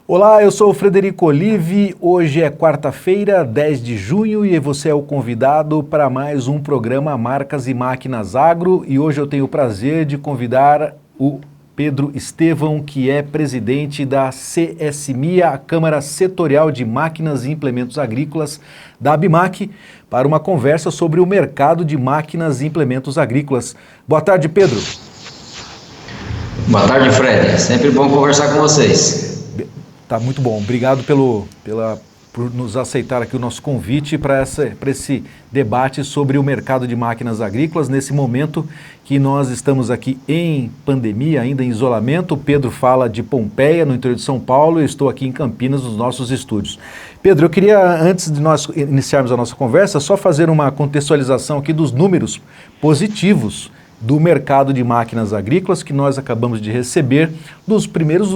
Olá, eu sou o Frederico Olive. Hoje é quarta-feira, 10 de junho, e você é o convidado para mais um programa Marcas e Máquinas Agro. E hoje eu tenho o prazer de convidar o Pedro Estevão, que é presidente da CSMIA, a Câmara Setorial de Máquinas e Implementos Agrícolas da ABMAC, para uma conversa sobre o mercado de máquinas e implementos agrícolas. Boa tarde, Pedro. Boa tarde, Fred. Sempre bom conversar com vocês. Tá muito bom. Obrigado por nos aceitar aqui o nosso convite para esse debate sobre o mercado de máquinas agrícolas, nesse momento que nós estamos aqui em pandemia, ainda em isolamento. O Pedro fala de Pompeia, no interior de São Paulo, e eu estou aqui em Campinas, nos nossos estúdios. Pedro, eu queria, antes de nós iniciarmos a nossa conversa, só fazer uma contextualização aqui dos números positivos do mercado de máquinas agrícolas que nós acabamos de receber, dos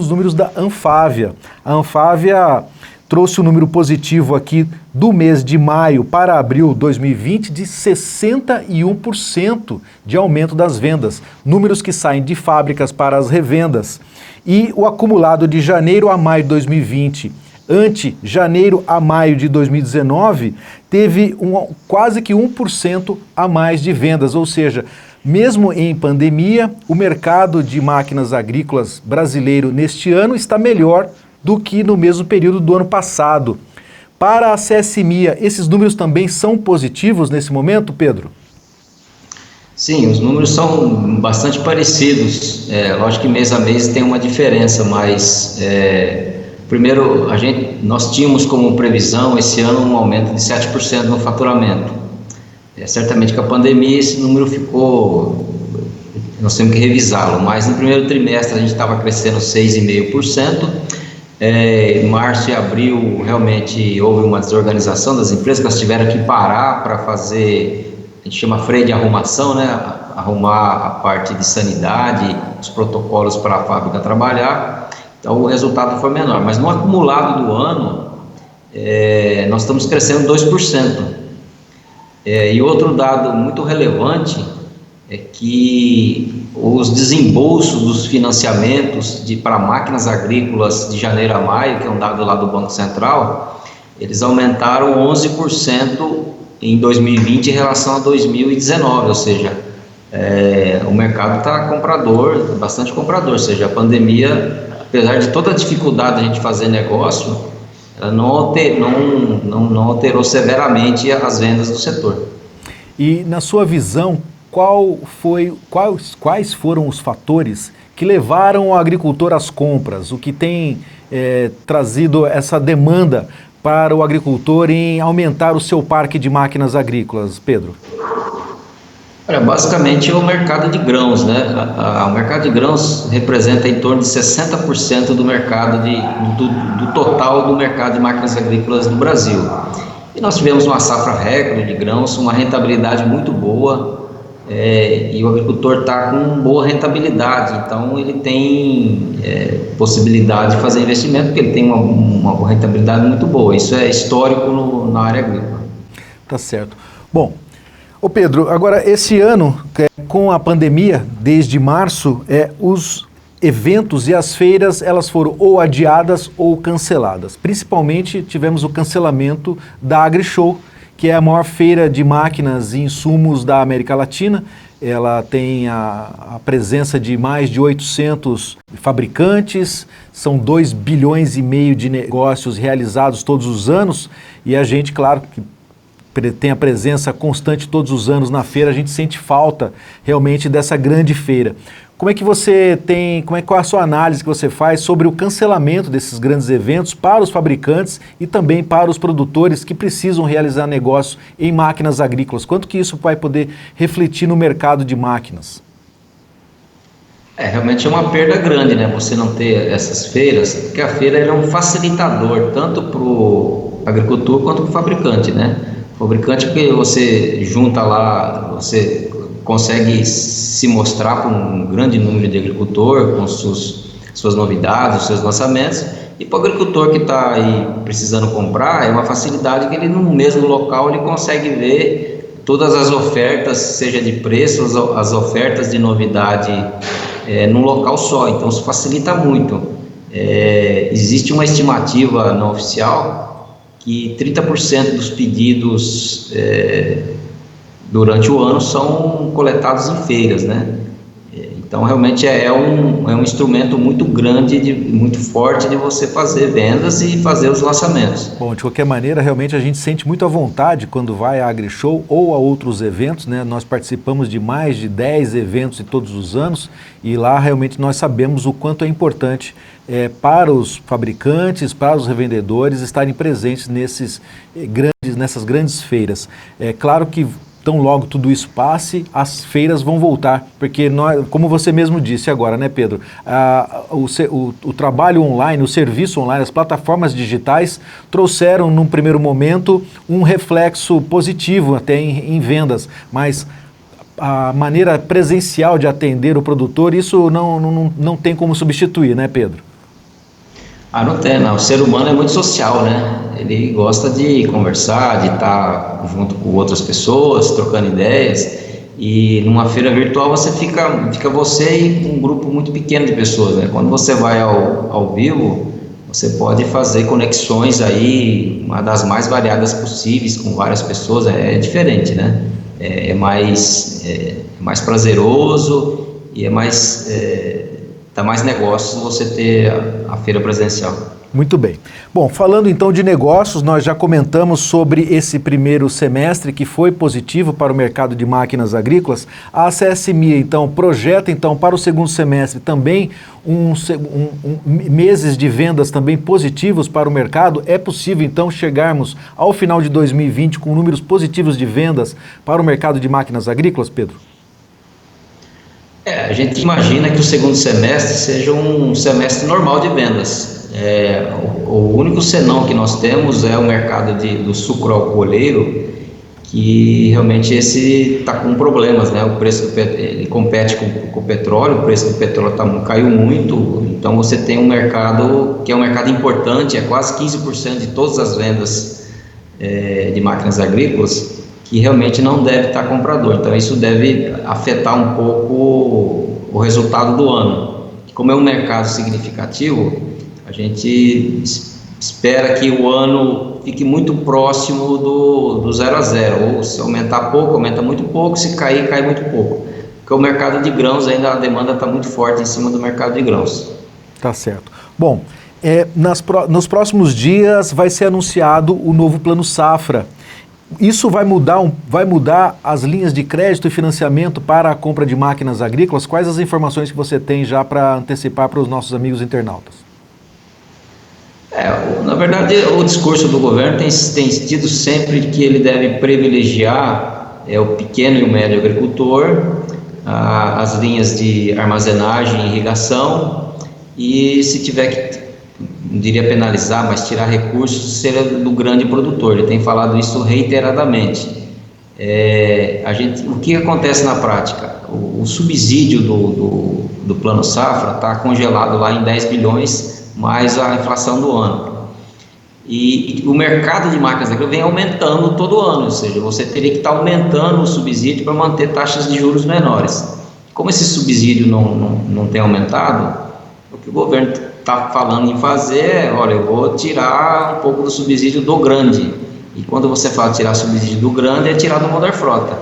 números da Anfávia. A Anfávia trouxe um número positivo aqui do mês de maio para abril de 2020 de 61% de aumento das vendas, números que saem de fábricas para as revendas. E o acumulado de janeiro a maio de 2020, ante janeiro a maio de 2019, teve quase que 1% a mais de vendas, ou seja, mesmo em pandemia, o mercado de máquinas agrícolas brasileiro neste ano está melhor do que no mesmo período do ano passado. Para a CSMIA, esses números também são positivos nesse momento, Pedro? Sim, os números são bastante parecidos. Lógico que mês a mês tem uma diferença, mas primeiro nós tínhamos como previsão esse ano um aumento de 7% no faturamento. Certamente com a pandemia esse número nós temos que revisá-lo, mas no primeiro trimestre a gente estava crescendo 6,5%, em março e abril realmente houve uma desorganização das empresas, que elas tiveram que parar para fazer, a gente chama freio de arrumação, né? Arrumar a parte de sanidade, os protocolos para a fábrica trabalhar, então o resultado foi menor, mas no acumulado do ano nós estamos crescendo 2%. E outro dado muito relevante é que os desembolsos dos financiamentos para máquinas agrícolas de janeiro a maio, que é um dado lá do Banco Central, eles aumentaram 11% em 2020 em relação a 2019, ou seja, o mercado está comprador, bastante comprador, ou seja, a pandemia, apesar de toda a dificuldade de a gente fazer negócio, ela não alterou severamente as vendas do setor. E na sua visão, quais foram os fatores que levaram o agricultor às compras? O que tem trazido essa demanda para o agricultor em aumentar o seu parque de máquinas agrícolas, Pedro? Basicamente é o mercado de grãos, né? O mercado de grãos representa em torno de 60% do mercado do total do mercado de máquinas agrícolas do Brasil. E nós tivemos uma safra recorde de grãos, uma rentabilidade muito boa, e o agricultor está com boa rentabilidade, então ele tem possibilidade de fazer investimento, porque ele tem uma rentabilidade muito boa. Isso é histórico na área agrícola. Tá certo. Bom, ô Pedro, agora esse ano, com a pandemia, desde março, os eventos e as feiras, elas foram ou adiadas ou canceladas. Principalmente tivemos o cancelamento da AgriShow, que é a maior feira de máquinas e insumos da América Latina. Ela tem a presença de mais de 800 fabricantes, são 2,5 bilhões de negócios realizados todos os anos, e a gente, claro, que tem a presença constante todos os anos na feira, a gente sente falta realmente dessa grande feira. Qual é a sua análise que você faz sobre o cancelamento desses grandes eventos para os fabricantes e também para os produtores que precisam realizar negócio em máquinas agrícolas? Quanto que isso vai poder refletir no mercado de máquinas? Realmente é uma perda grande, né? Você não ter essas feiras, porque a feira é um facilitador tanto para o agricultor quanto para o fabricante, né? O fabricante, porque você junta lá, você consegue se mostrar para um grande número de agricultor com suas novidades, os seus lançamentos, e para o agricultor que está aí precisando comprar, é uma facilidade que ele no mesmo local ele consegue ver todas as ofertas, seja de preços, as ofertas de novidade num local só, então isso facilita muito. existe uma estimativa não oficial que 30% dos pedidos durante o ano são coletados em feiras, né? Então, realmente é um instrumento muito grande, muito forte de você fazer vendas e fazer os lançamentos. Bom, de qualquer maneira, realmente a gente sente muito à vontade quando vai à AgriShow ou a outros eventos, né? Nós participamos de mais de 10 eventos em todos os anos e lá realmente nós sabemos o quanto é importante para os fabricantes, para os revendedores estarem presentes nessas grandes feiras. É claro que tão logo tudo isso passe, as feiras vão voltar, porque nós, como você mesmo disse agora, né, Pedro, o trabalho online, o serviço online, as plataformas digitais trouxeram num primeiro momento um reflexo positivo até em vendas, mas a maneira presencial de atender o produtor, isso não tem como substituir, né, Pedro? Não tem, não. O ser humano é muito social, né? Ele gosta de conversar, de estar junto com outras pessoas, trocando ideias. E numa feira virtual você fica você e um grupo muito pequeno de pessoas, né? Quando você vai ao vivo, você pode fazer conexões aí, uma das mais variadas possíveis, com várias pessoas. É diferente, né? É mais prazeroso e dá mais negócios você ter a feira presencial. Muito bem. Bom, falando então de negócios, nós já comentamos sobre esse primeiro semestre que foi positivo para o mercado de máquinas agrícolas. A CSMIA então projeta então para o segundo semestre também meses de vendas também positivos para o mercado. É possível então chegarmos ao final de 2020 com números positivos de vendas para o mercado de máquinas agrícolas, Pedro? A gente imagina que o segundo semestre seja um semestre normal de vendas. O único senão que nós temos é o mercado do sucro alcooleiro, que realmente esse está com problemas, né? O preço ele compete com o petróleo, o preço do petróleo caiu muito, então você tem um mercado que é um mercado importante, é quase 15% de todas as vendas de máquinas agrícolas, que realmente não deve estar comprador. Então isso deve afetar um pouco o resultado do ano. Como é um mercado significativo, a gente espera que o ano fique muito próximo do 0 a 0, ou se aumentar pouco, aumenta muito pouco, se cair, cai muito pouco. Porque o mercado de grãos ainda, a demanda está muito forte em cima do mercado de grãos. Tá certo. Bom, nos próximos dias vai ser anunciado o novo Plano Safra. Isso vai mudar as linhas de crédito e financiamento para a compra de máquinas agrícolas? Quais as informações que você tem já para antecipar para os nossos amigos internautas? Na verdade, o discurso do governo tem sido sempre que ele deve privilegiar o pequeno e o médio agricultor, as linhas de armazenagem e irrigação, e se tiver que, não diria penalizar, mas tirar recursos, seria do grande produtor. Ele tem falado isso reiteradamente. O que acontece na prática? O subsídio do Plano Safra está congelado lá em 10 bilhões, mais a inflação do ano. E o mercado de máquinas agrícolas vem aumentando todo ano, ou seja, você teria que estar aumentando o subsídio para manter taxas de juros menores. Como esse subsídio não tem aumentado, o que o governo está falando em fazer olha, eu vou tirar um pouco do subsídio do grande. E quando você fala tirar subsídio do grande, é tirar do Moder Frota.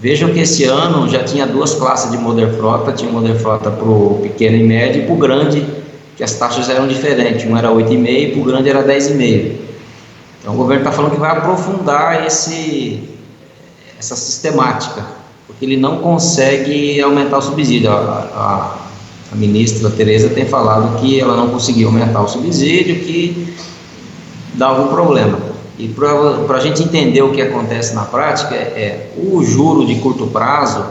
Vejam que esse ano já tinha duas classes de Moder Frota, tinha o Moder Frota para o pequeno e médio e para o grande, que as taxas eram diferentes, um era 8,5 e para o grande era 10,5. Então o governo está falando que vai aprofundar essa sistemática, porque ele não consegue aumentar o subsídio. A ministra Tereza tem falado que ela não conseguiu aumentar o subsídio, que dá algum problema. E para a gente entender o que acontece na prática, o juro de curto prazo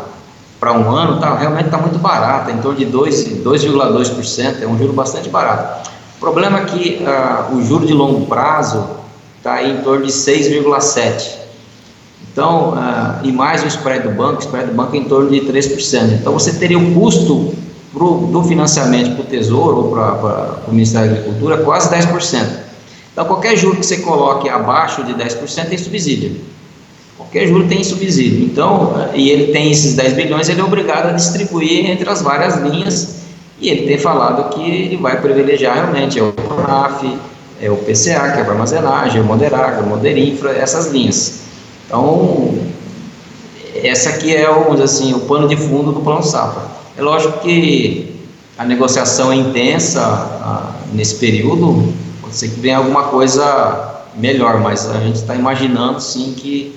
para um ano realmente está muito barato, em torno de 2,2%, é um juro bastante barato. O problema é que o juro de longo prazo está em torno de 6,7%. Então, e mais o spread do banco é em torno de 3%. Então, você teria o custo do financiamento para o Tesouro ou para o Ministério da Agricultura quase 10%. Então, qualquer juro que você coloque abaixo de 10% tem subsídio. Qualquer juro tem subsídio. Então, e ele tem esses 10 bilhões, ele é obrigado a distribuir entre as várias linhas E ele tem falado que ele vai privilegiar realmente o CONAF, o PCA, que é para armazenagem, o Moderagro, o Moderinfra, essas linhas. Então, essa aqui é o pano de fundo do Plano Safra. É lógico que a negociação é intensa nesse período, pode ser que venha alguma coisa melhor, mas a gente está imaginando sim que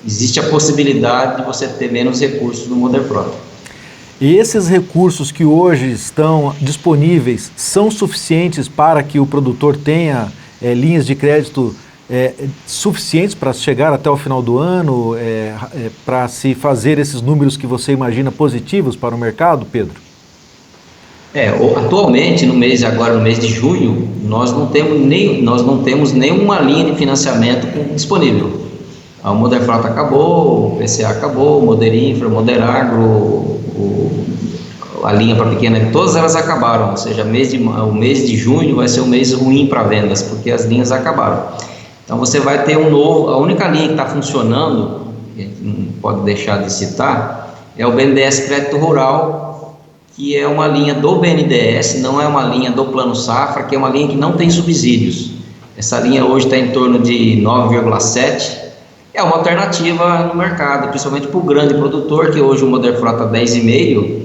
existe a possibilidade de você ter menos recursos no Moderfrota. E esses recursos que hoje estão disponíveis são suficientes para que o produtor tenha linhas de crédito suficientes para chegar até o final do ano, para se fazer esses números que você imagina positivos para o mercado, Pedro? Atualmente, no mês de junho, nós não temos nenhuma linha de financiamento disponível. A Moderfrota acabou, o PCA acabou, o Moderinfra, o Moderagro, a linha para pequena, todas elas acabaram, ou seja, o mês de junho vai ser um mês ruim para vendas, porque as linhas acabaram. Então você vai ter a única linha que está funcionando, que a gente não pode deixar de citar, é o BNDES Crédito Rural, que é uma linha do BNDES, não é uma linha do Plano Safra, que é uma linha que não tem subsídios. Essa linha hoje está em torno de 9,7%, é uma alternativa no mercado, principalmente para o grande produtor, que hoje o Moderfrota 10,5%,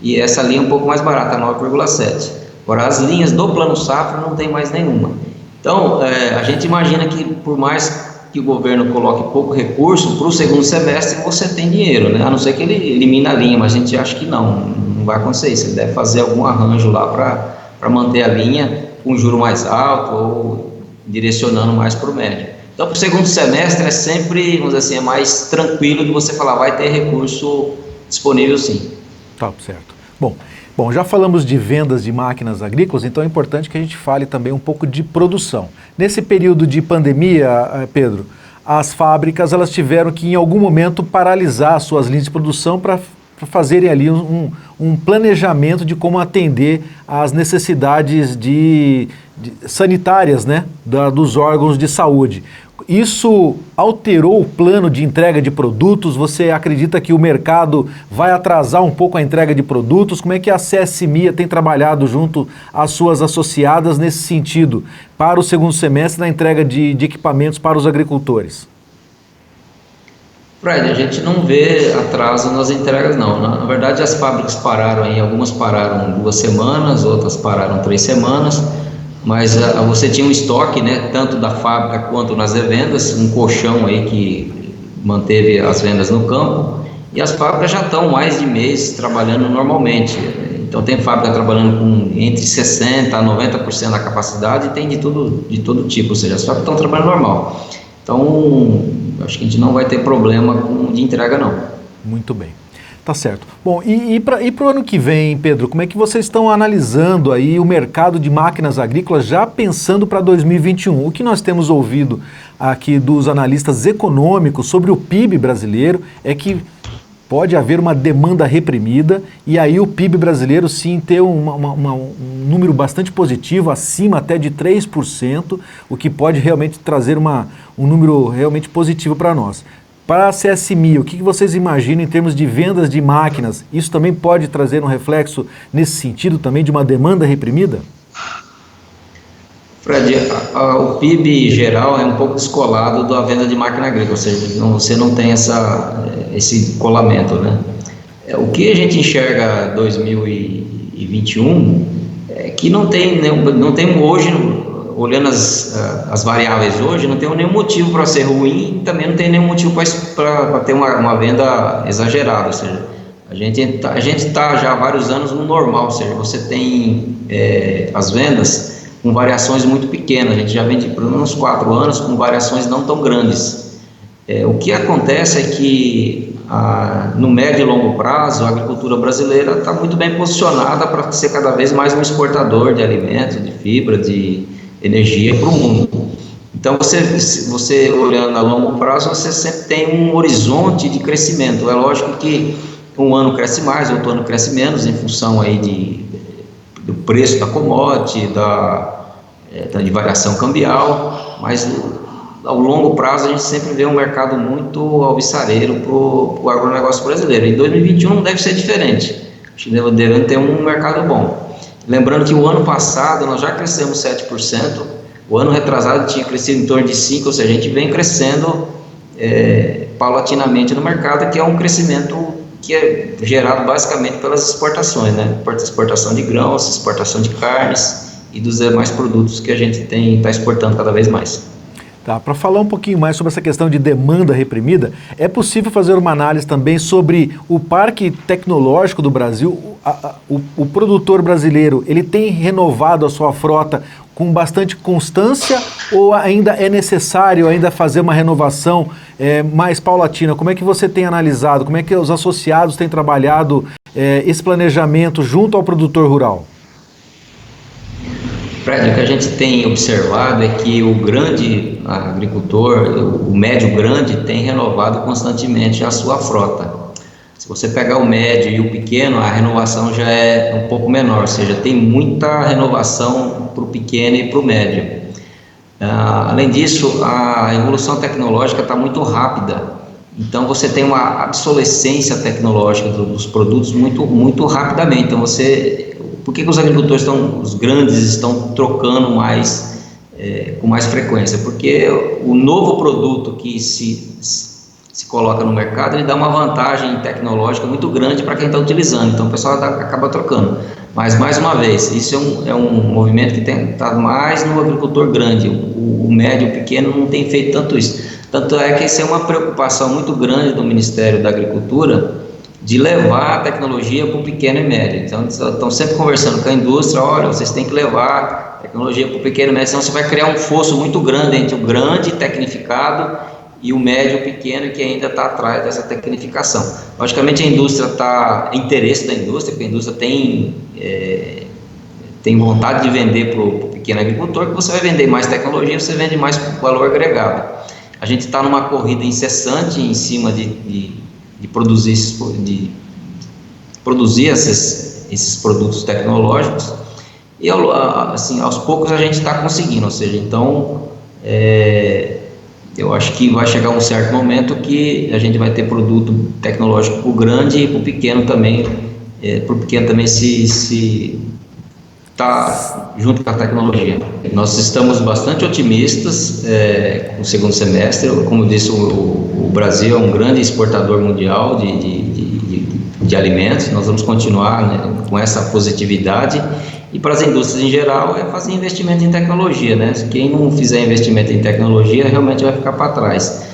e essa linha é um pouco mais barata, 9,7%. Agora, as linhas do Plano Safra não tem mais nenhuma. Então, a gente imagina que, por mais que o governo coloque pouco recurso, para o segundo semestre você tem dinheiro, né? A não ser que ele elimine a linha, mas a gente acha que não vai acontecer isso. Ele deve fazer algum arranjo lá para manter a linha com juro mais alto ou direcionando mais para o médio. Então, para o segundo semestre é sempre, vamos dizer assim, é mais tranquilo de você falar, vai ter recurso disponível sim. Tá, certo. Bom, já falamos de vendas de máquinas agrícolas, então é importante que a gente fale também um pouco de produção. Nesse período de pandemia, Pedro, as fábricas elas tiveram que em algum momento paralisar suas linhas de produção para fazerem ali um planejamento de como atender às necessidades sanitárias, né, dos órgãos de saúde. Isso alterou o plano de entrega de produtos? Você acredita que o mercado vai atrasar um pouco a entrega de produtos? Como é que a CSMIA tem trabalhado junto às suas associadas nesse sentido para o segundo semestre na entrega de equipamentos para os agricultores? Fred, a gente não vê atraso nas entregas não. Na verdade, as fábricas pararam aí, algumas pararam 2 semanas, outras pararam 3 semanas, mas você tinha um estoque, né, tanto da fábrica quanto nas revendas, um colchão aí que manteve as vendas no campo, e as fábricas já estão mais de mês trabalhando normalmente. Então tem fábrica trabalhando com entre 60% a 90% da capacidade e tem de todo tipo, ou seja, as fábricas estão trabalhando normal. Então, acho que a gente não vai ter problema de entrega não. Muito bem. Tá certo. Bom, e para o ano que vem, Pedro, como é que vocês estão analisando aí o mercado de máquinas agrícolas já pensando para 2021? O que nós temos ouvido aqui dos analistas econômicos sobre o PIB brasileiro é que pode haver uma demanda reprimida e aí o PIB brasileiro sim ter um número bastante positivo, acima até de 3%, o que pode realmente trazer um número realmente positivo para nós. Para a CSMIA, o que vocês imaginam em termos de vendas de máquinas? Isso também pode trazer um reflexo nesse sentido também de uma demanda reprimida? Fred, o PIB geral é um pouco descolado da venda de máquina agrícola, ou seja, você não tem esse colamento, né? O que a gente enxerga 2021 é que não tem hoje, olhando as variáveis hoje, não tem nenhum motivo para ser ruim, também não tem nenhum motivo para ter uma venda exagerada, ou seja, a gente está já há vários anos no normal, ou seja, você tem as vendas com variações muito pequenas, a gente já vende por uns 4 anos com variações não tão grandes. O que acontece é que no médio e longo prazo a agricultura brasileira está muito bem posicionada para ser cada vez mais um exportador de alimentos, de fibra, de energia para o mundo. Então você olhando a longo prazo, você sempre tem um horizonte de crescimento. É lógico que um ano cresce mais, outro ano cresce menos, em função aí do preço da commodity, de variação cambial, mas ao longo prazo a gente sempre vê um mercado muito alvissareiro para o agronegócio brasileiro. Em 2021 não deve ser diferente. acho que devemos ter um mercado bom. Lembrando que o ano passado nós já crescemos 7%, o ano retrasado tinha crescido em torno de 5%, ou seja, a gente vem crescendo paulatinamente no mercado, que é um crescimento que é gerado basicamente pelas exportações, né? Exportação de grãos, exportação de carnes e dos demais produtos que a gente está exportando cada vez mais. Tá, para falar um pouquinho mais sobre essa questão de demanda reprimida, é possível fazer uma análise também sobre o parque tecnológico do Brasil? O produtor brasileiro, ele tem renovado a sua frota com bastante constância ou ainda é necessário ainda fazer uma renovação mais paulatina? Como é que você tem analisado, como é que os associados têm trabalhado esse planejamento junto ao produtor rural? Fred, o que a gente tem observado é que o grande agricultor, o médio grande, tem renovado constantemente a sua frota. Se você pegar o médio e o pequeno, a renovação já é um pouco menor, ou seja, tem muita renovação para o pequeno e para o médio. Além disso, a evolução tecnológica está muito rápida, então você tem uma obsolescência tecnológica dos produtos muito rapidamente. Então por que os agricultores os grandes estão trocando com mais frequência? Porque o novo produto que se coloca no mercado, ele dá uma vantagem tecnológica muito grande para quem está utilizando, então o pessoal acaba trocando. Mas, mais uma vez, isso é um movimento que está mais no agricultor grande, o médio e o pequeno não tem feito tanto isso. Tanto é que isso é uma preocupação muito grande do Ministério da Agricultura, de levar a tecnologia para o pequeno e médio. Então, estão sempre conversando com a indústria, olha, vocês têm que levar a tecnologia para o pequeno e médio, senão você vai criar um fosso muito grande entre o grande tecnificado e o médio e pequeno que ainda está atrás dessa tecnificação. Logicamente, a indústria é interesse da indústria, porque a indústria tem vontade de vender para o pequeno agricultor, que você vai vender mais tecnologia, você vende mais valor agregado. A gente está numa corrida incessante em cima de produzir esses produtos tecnológicos e assim, aos poucos a gente está conseguindo, ou seja, então eu acho que vai chegar um certo momento que a gente vai ter produto tecnológico para o grande e para o pequeno também, se está junto com a tecnologia. Nós estamos bastante otimistas com o segundo semestre. Como disse, o Brasil é um grande exportador mundial de alimentos. Nós vamos continuar, né, com essa positividade. E para as indústrias em geral é fazer investimento em tecnologia, né? Quem não fizer investimento em tecnologia realmente vai ficar para trás.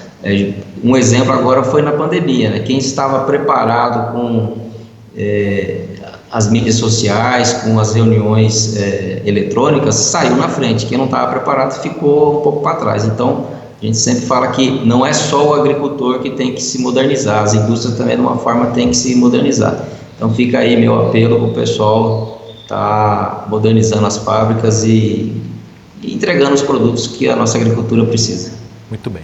Um exemplo agora foi na pandemia, né? Quem estava preparado com as mídias sociais, com as reuniões eletrônicas, saiu na frente. Quem não estava preparado ficou um pouco para trás. Então, a gente sempre fala que não é só o agricultor que tem que se modernizar, as indústrias também, de uma forma, têm que se modernizar. Então, fica aí meu apelo para o pessoal estar modernizando as fábricas e entregando os produtos que a nossa agricultura precisa. Muito bem.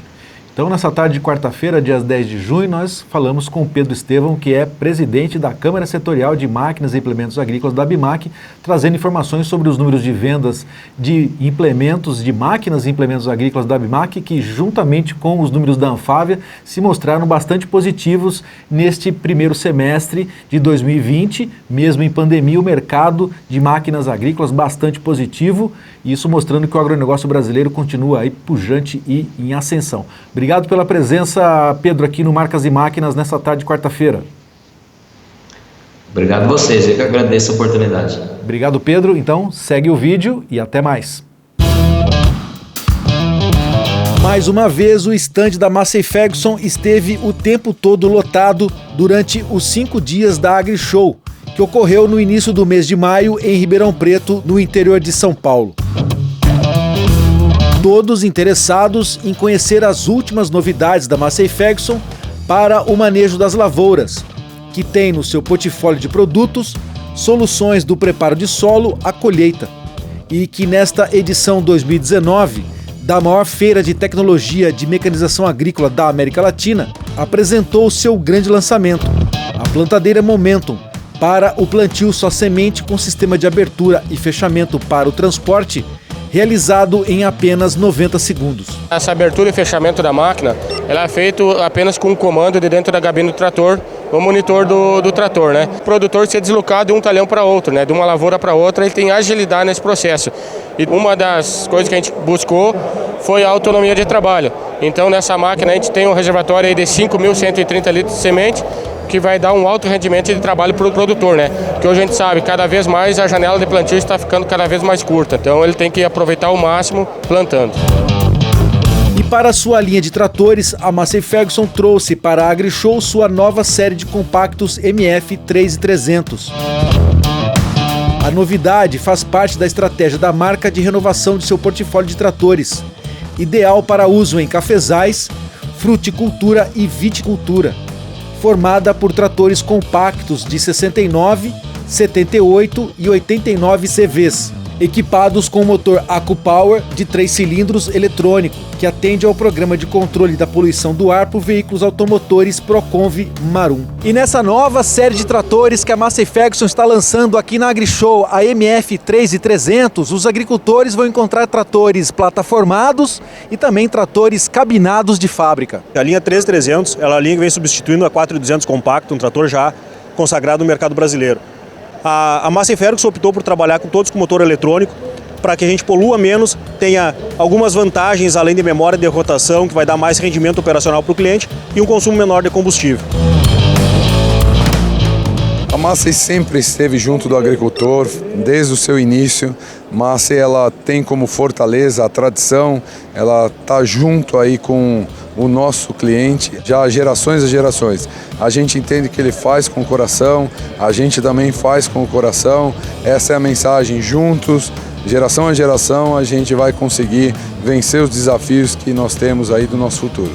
Então, nessa tarde de quarta-feira, dia 10 de junho, nós falamos com o Pedro Estevão, que é presidente da Câmara Setorial de Máquinas e Implementos Agrícolas da ABIMAQ, trazendo informações sobre os números de vendas de implementos, de máquinas e implementos agrícolas da ABIMAQ, que juntamente com os números da Anfávia se mostraram bastante positivos neste primeiro semestre de 2020, mesmo em pandemia, o mercado de máquinas agrícolas bastante positivo, isso mostrando que o agronegócio brasileiro continua aí pujante e em ascensão. Obrigado pela presença, Pedro, aqui no Marcas e Máquinas nessa tarde de quarta-feira. Obrigado a vocês, eu que agradeço a oportunidade. Obrigado, Pedro. Então, segue o vídeo e até mais. Mais uma vez, o estande da Massey Ferguson esteve o tempo todo lotado durante os 5 dias da AgriShow, que ocorreu no início do mês de maio em Ribeirão Preto, no interior de São Paulo. Todos interessados em conhecer as últimas novidades da Massey Ferguson para o manejo das lavouras, que tem no seu portfólio de produtos soluções do preparo de solo à colheita, e que nesta edição 2019 da maior feira de tecnologia de mecanização agrícola da América Latina, apresentou o seu grande lançamento, a plantadeira Momentum, para o plantio só semente com sistema de abertura e fechamento para o transporte, realizado em apenas 90 segundos. Essa abertura e fechamento da máquina ela é feito apenas com um comando de dentro da cabine do trator, o monitor do trator, né? O produtor ser deslocado de um talhão para outro, né? De uma lavoura para outra, ele tem agilidade nesse processo. E uma das coisas que a gente buscou foi a autonomia de trabalho. Então, nessa máquina, a gente tem um reservatório aí de 5.130 litros de semente, que vai dar um alto rendimento de trabalho para o produtor, né? Porque hoje a gente sabe, cada vez mais a janela de plantio está ficando cada vez mais curta. Então, ele tem que aproveitar ao máximo plantando. E para a sua linha de tratores, a Massey Ferguson trouxe para a AgriShow sua nova série de compactos MF 3300. A novidade faz parte da estratégia da marca de renovação de seu portfólio de tratores, ideal para uso em cafezais, fruticultura e viticultura. Formada por tratores compactos de 69, 78 e 89 CVs, equipados com motor AccuPower de 3 cilindros eletrônico, que atende ao programa de controle da poluição do ar por veículos automotores Proconv Marum. E nessa nova série de tratores que a Massey Ferguson está lançando aqui na AgriShow, a MF 3300, os agricultores vão encontrar tratores plataformados e também tratores cabinados de fábrica. A linha 3300 ela é a linha que vem substituindo a 4200 compacto, um trator já consagrado no mercado brasileiro. A Massey Ferguson optou por trabalhar com todos com motor eletrônico para que a gente polua menos, tenha algumas vantagens além de memória de rotação, que vai dar mais rendimento operacional para o cliente e um consumo menor de combustível. A Massey sempre esteve junto do agricultor, desde o seu início. Massey ela tem como fortaleza a tradição, ela está junto aí com o nosso cliente, já há gerações e gerações. A gente entende que ele faz com o coração, a gente também faz com o coração. Essa é a mensagem, juntos, geração a geração, a gente vai conseguir vencer os desafios que nós temos aí do nosso futuro.